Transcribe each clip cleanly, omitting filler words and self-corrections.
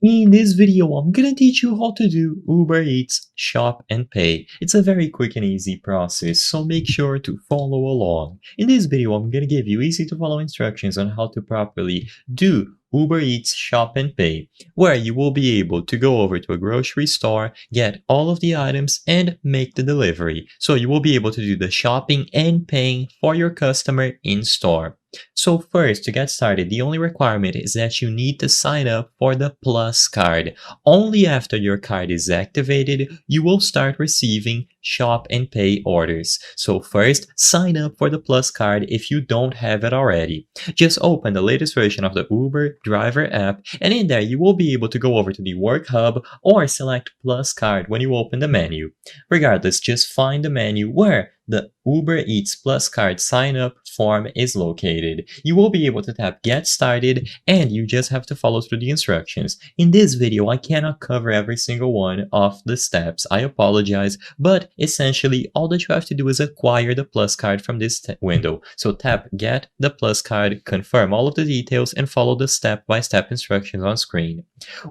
In this video, I'm gonna teach you how to do Uber Eats Shop and Pay. It's a very quick and easy process, so make sure to follow along. In this video, I'm gonna give you easy to follow instructions on how to properly do Uber Eats Shop and Pay, where you will be able to go over to a grocery store, get all of the items, and make the delivery. So you will be able to do the shopping and paying for your customer in store. So first, to get started, the only requirement is that you need to sign up for the Plus card. Only after your card is activated, you will start receiving shop and pay orders. So first, sign up for the Plus card if you don't have it already. Just open the latest version of the Uber Driver app, and in there you will be able to go over to the Work Hub or select Plus card when you open the menu. Regardless, just find the menu where the Uber Eats Plus card sign up form is located. You will be able to tap Get Started, and you just have to follow through the instructions. In this video, I cannot cover every single one of the steps. I apologize, but essentially all that you have to do is acquire the Plus card from this window. So tap Get the Plus card, confirm all of the details, and follow the step-by-step instructions on screen.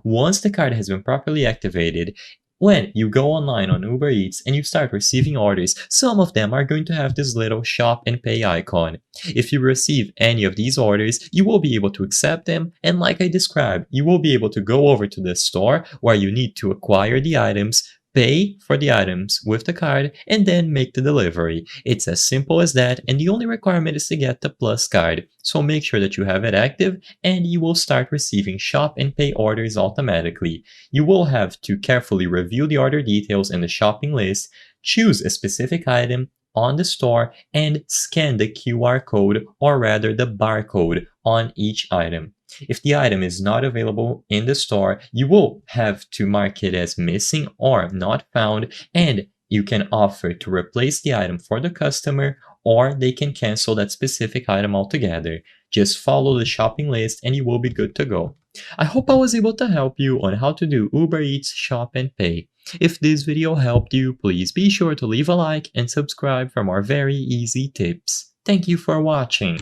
Once the card has been properly activated, when you go online on Uber Eats and you start receiving orders, some of them are going to have this little shop and pay icon. If you receive any of these orders, you will be able to accept them, and like I described, you will be able to go over to the store where you need to acquire the items, pay for the items with the card, and then make the delivery. It's as simple as that, and the only requirement is to get the Plus card. So make sure that you have it active, and you will start receiving shop and pay orders automatically. You will have to carefully review the order details in the shopping list, choose a specific item on the store, and scan the QR code, or rather the barcode, on each item. If the item is not available in the store, you will have to mark it as missing or not found, and you can offer to replace the item for the customer, or they can cancel that specific item altogether. Just follow the shopping list and you will be good to go. I hope I was able to help you on how to do Uber Eats Shop and Pay. If this video helped you, please be sure to leave a like and subscribe for more very easy tips. Thank you for watching.